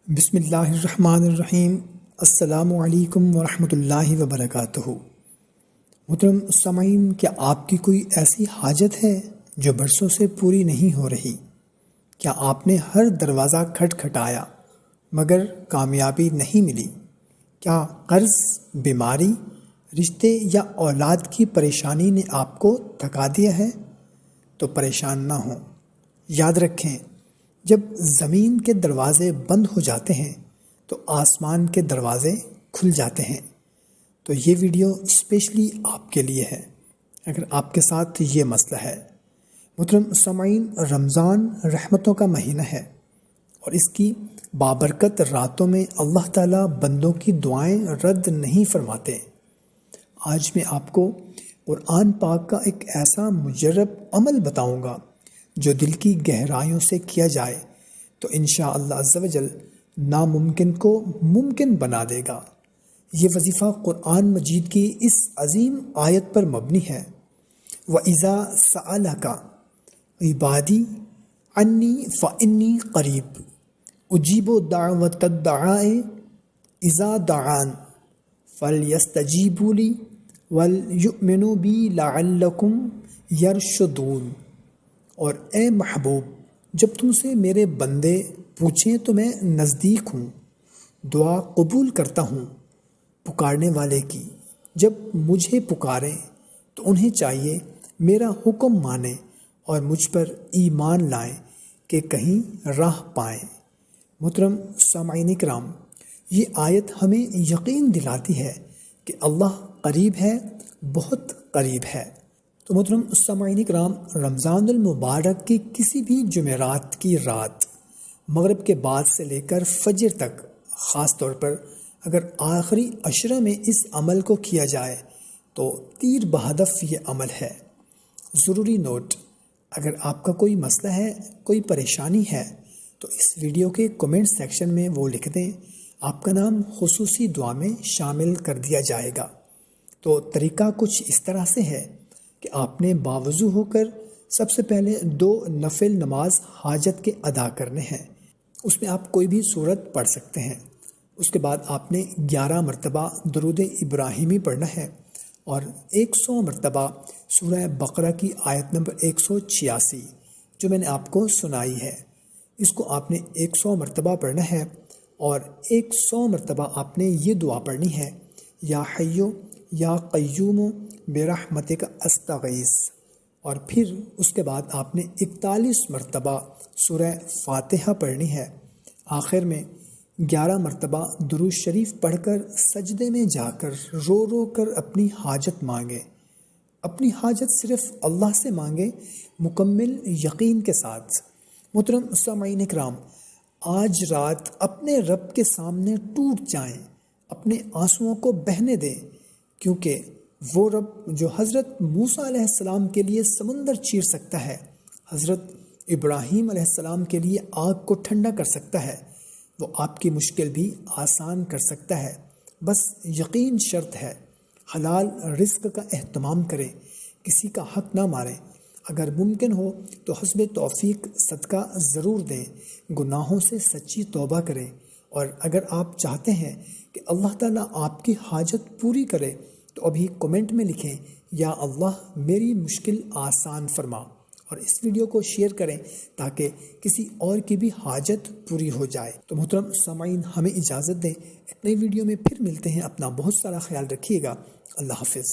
بسم اللہ الرحمن الرحیم۔ السلام علیکم ورحمۃ اللہ وبرکاتہ۔ محترم سامعین، کیا آپ کی کوئی ایسی حاجت ہے جو برسوں سے پوری نہیں ہو رہی؟ کیا آپ نے ہر دروازہ کھٹکھٹایا مگر کامیابی نہیں ملی؟ کیا قرض، بیماری، رشتے یا اولاد کی پریشانی نے آپ کو تھکا دیا ہے؟ تو پریشان نہ ہوں، یاد رکھیں، جب زمین کے دروازے بند ہو جاتے ہیں تو آسمان کے دروازے کھل جاتے ہیں۔ تو یہ ویڈیو اسپیشلی آپ کے لیے ہے اگر آپ کے ساتھ یہ مسئلہ ہے۔ محترم سامعین، رمضان رحمتوں کا مہینہ ہے اور اس کی بابرکت راتوں میں اللہ تعالیٰ بندوں کی دعائیں رد نہیں فرماتے۔ آج میں آپ کو قرآن پاک کا ایک ایسا مجرب عمل بتاؤں گا جو دل کی گہرائیوں سے کیا جائے تو انشاءاللہ عز و جل ناممکن کو ممکن بنا دے گا۔ یہ وظیفہ قرآن مجید کی اس عظیم آیت پر مبنی ہے، وَإِذَا سَأَلَكَ عِبَادِي عَنِّي فَإِنِّي قَرِيبٌ أُجِيبُ دَعْوَةَ الدَّاعِ إِذَا دَعَانِ فَلْيَسْتَجِيبُوا لِي وَلْيُؤْمِنُوا بِي لَعَلَّكُمْ يَرْشُدُونَ۔ اور اے محبوب، جب تم سے میرے بندے پوچھیں تو میں نزدیک ہوں، دعا قبول کرتا ہوں پکارنے والے کی۔ جب مجھے پکاریں تو انہیں چاہیے میرا حکم مانیں اور مجھ پر ایمان لائیں کہ کہیں راہ پائیں۔ محترم سامعین کرام، یہ آیت ہمیں یقین دلاتی ہے کہ اللہ قریب ہے، بہت قریب ہے۔ تو محترم سامعین کرام، رمضان المبارک کی کسی بھی جمعرات کی رات مغرب کے بعد سے لے کر فجر تک، خاص طور پر اگر آخری عشرہ میں اس عمل کو کیا جائے تو تیر بہدف یہ عمل ہے۔ ضروری نوٹ، اگر آپ کا کوئی مسئلہ ہے، کوئی پریشانی ہے تو اس ویڈیو کے کومنٹ سیکشن میں وہ لکھ دیں، آپ کا نام خصوصی دعا میں شامل کر دیا جائے گا۔ تو طریقہ کچھ اس طرح سے ہے کہ آپ نے باوضو ہو کر سب سے پہلے 2 نفل نماز حاجت کے ادا کرنے ہیں۔ اس میں آپ کوئی بھی سورت پڑھ سکتے ہیں۔ اس کے بعد آپ نے 11 مرتبہ درود ابراہیمی پڑھنا ہے اور 100 مرتبہ سورہ بقرہ کی آیت نمبر 186 جو میں نے آپ کو سنائی ہے، اس کو آپ نے 100 مرتبہ پڑھنا ہے اور 100 مرتبہ آپ نے یہ دعا پڑھنی ہے، یا حیو یا قیوم برحمتک استغیث۔ اور پھر اس کے بعد آپ نے 41 مرتبہ سورہ فاتحہ پڑھنی ہے۔ آخر میں 11 مرتبہ درود شریف پڑھ کر سجدے میں جا کر رو رو کر اپنی حاجت مانگے۔ اپنی حاجت صرف اللہ سے مانگے، مکمل یقین کے ساتھ۔ محترم سامعین کرام، آج رات اپنے رب کے سامنے ٹوٹ جائیں، اپنے آنسوؤں کو بہنے دیں، کیونکہ وہ رب جو حضرت موسیٰ علیہ السلام کے لیے سمندر چیر سکتا ہے، حضرت ابراہیم علیہ السلام کے لیے آگ کو ٹھنڈا کر سکتا ہے، وہ آپ کی مشکل بھی آسان کر سکتا ہے۔ بس یقین شرط ہے، حلال رزق کا اہتمام کریں، کسی کا حق نہ ماریں، اگر ممکن ہو تو حسب توفیق صدقہ ضرور دیں، گناہوں سے سچی توبہ کریں، اور اگر آپ چاہتے ہیں کہ اللہ تعالیٰ آپ کی حاجت پوری کرے تو ابھی کومنٹ میں لکھیں، یا اللہ میری مشکل آسان فرما، اور اس ویڈیو کو شیئر کریں تاکہ کسی اور کی بھی حاجت پوری ہو جائے۔ تو محترم سامعین، ہمیں اجازت دیں، ایک نئی ویڈیو میں پھر ملتے ہیں۔ اپنا بہت سارا خیال رکھیے گا۔ اللہ حافظ۔